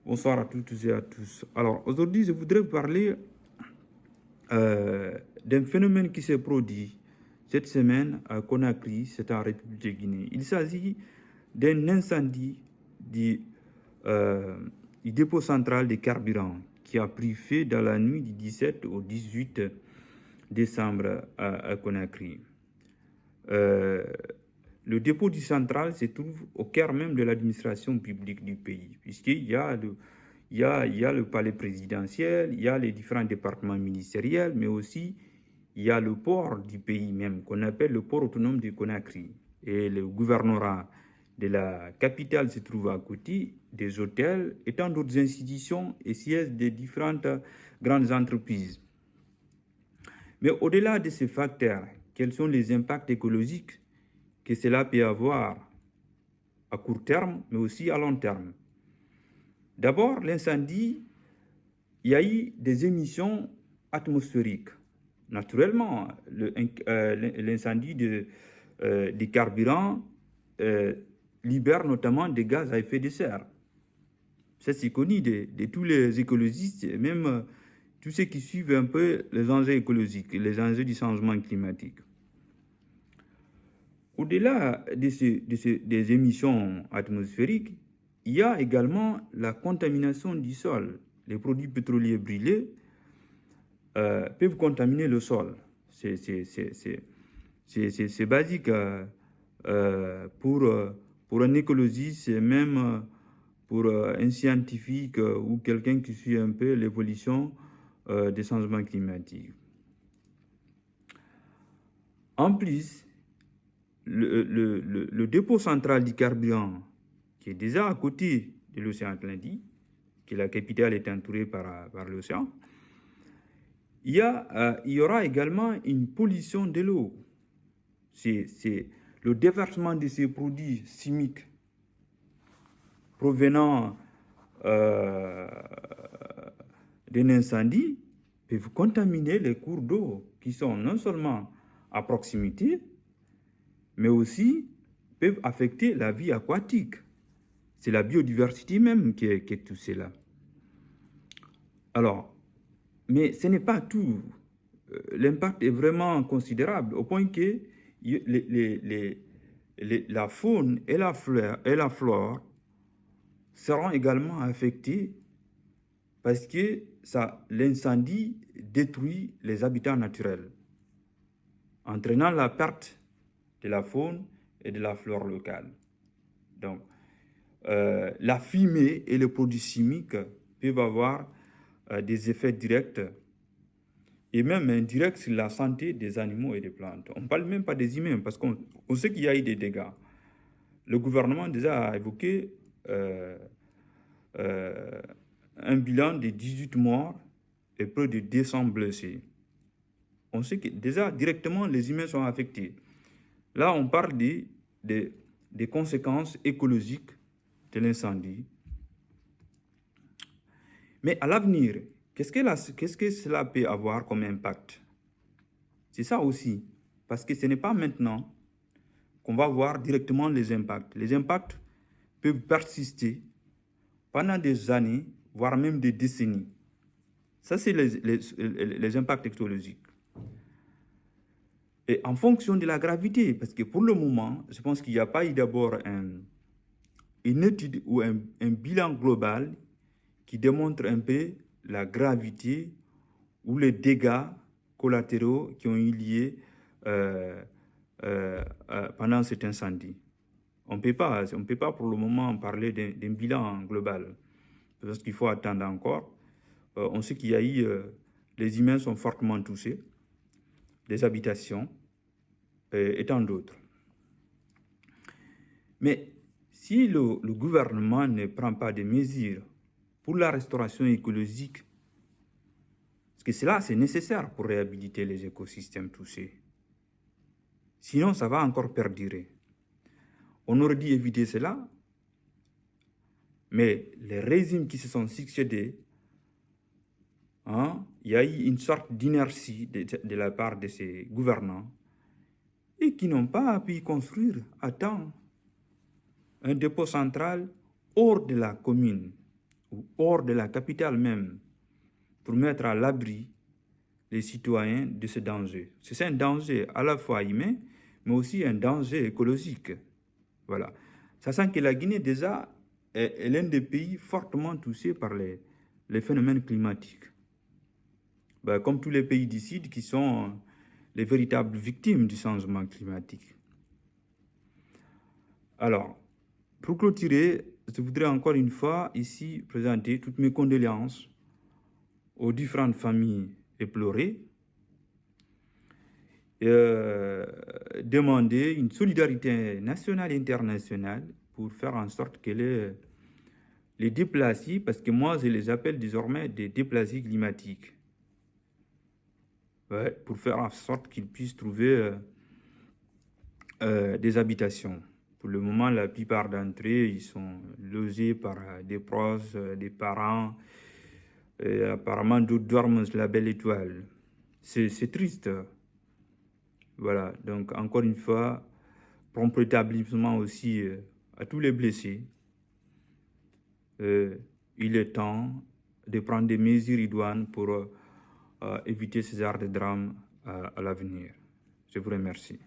Bonsoir à toutes et à tous. Alors, aujourd'hui, je voudrais vous parler d'un phénomène qui s'est produit cette semaine à Conakry, c'est en République de Guinée. Il s'agit d'un incendie du dépôt central de carburant qui a pris feu dans la nuit du 17 au 18 décembre à Conakry. Le dépôt du central se trouve au cœur même de l'administration publique du pays, puisqu'il y a le palais présidentiel, il y a les différents départements ministériels, mais aussi il y a le port du pays même, qu'on appelle le port autonome de Conakry. Et le gouvernorat de la capitale se trouve à côté, des hôtels et tant d'autres institutions et sièges de différentes grandes entreprises. Mais au-delà de ces facteurs, quels sont les impacts écologiques que cela peut avoir à court terme, mais aussi à long terme? D'abord, l'incendie, il y a eu des émissions atmosphériques. Naturellement, l'incendie des carburants libère notamment des gaz à effet de serre. Ça, c'est connu de tous les écologistes, et même tous ceux qui suivent un peu les enjeux écologiques, les enjeux du changement climatique. Au-delà des émissions atmosphériques, il y a également la contamination du sol. Les produits pétroliers brûlés peuvent contaminer le sol. C'est basique pour un écologiste et même pour un scientifique ou quelqu'un qui suit un peu l'évolution des changements climatiques. En plus, le dépôt central du carburant, qui est déjà à côté de l'océan Atlantique, que la capitale est entourée par l'océan, il y aura également une pollution de l'eau. C'est le déversement de ces produits chimiques provenant d'un incendie peuvent contaminer les cours d'eau qui sont non seulement à proximité, mais aussi peuvent affecter la vie aquatique. C'est la biodiversité même qui est tout cela. Alors, mais ce n'est pas tout. L'impact est vraiment considérable, au point que la faune et la flore seront également affectées parce que l'incendie détruit les habitats naturels, entraînant la perte de la faune et de la flore locale. Donc, la fumée et les produits chimiques peuvent avoir des effets directs et même indirects sur la santé des animaux et des plantes. On ne parle même pas des humains parce qu'on sait qu'il y a eu des dégâts. Le gouvernement déjà a évoqué un bilan de 18 morts et près de 200 blessés. On sait que déjà directement les humains sont affectés. Là, on parle des conséquences écologiques de l'incendie. Mais à l'avenir, qu'est-ce que cela peut avoir comme impact? C'est ça aussi, parce que ce n'est pas maintenant qu'on va voir directement les impacts. Les impacts peuvent persister pendant des années, voire même des décennies. Ça, c'est les impacts écologiques. Et en fonction de la gravité, parce que pour le moment, je pense qu'il n'y a pas eu d'abord une étude ou un bilan global qui démontre un peu la gravité ou les dégâts collatéraux qui ont eu lieu pendant cet incendie. On ne peut pas pour le moment parler d'un bilan global, parce qu'il faut attendre encore. On sait qu'il y a eu, les humains sont fortement touchés, des habitations et tant d'autres. Mais si le gouvernement ne prend pas de mesures pour la restauration écologique, parce que cela c'est nécessaire pour réhabiliter les écosystèmes touchés, sinon ça va encore perdurer. On aurait dû éviter cela, mais les régimes qui se sont succédés, il y a eu une sorte d'inertie de la part de ces gouvernants et qui n'ont pas pu construire à temps un dépôt central hors de la commune, ou hors de la capitale même, pour mettre à l'abri les citoyens de ce danger. C'est un danger à la fois humain, mais aussi un danger écologique. Voilà. Sachant que la Guinée, déjà, est l'un des pays fortement touchés par les phénomènes climatiques. Ben, comme tous les pays d'ici qui sont les véritables victimes du changement climatique. Alors, pour clôturer, je voudrais encore une fois ici présenter toutes mes condoléances aux différentes familles éplorées et demander une solidarité nationale et internationale pour faire en sorte que les déplacés, parce que moi je les appelle désormais des déplacés climatiques, ouais, pour faire en sorte qu'ils puissent trouver des habitations. Pour le moment, la plupart d'entre eux, ils sont logés par des proches, des parents, et apparemment d'autres dorment sur la belle étoile. C'est triste. Voilà, donc encore une fois, prompt rétablissement aussi à tous les blessés. Il est temps de prendre des mesures idoines pour éviter ce genre de drame à l'avenir. Je vous remercie.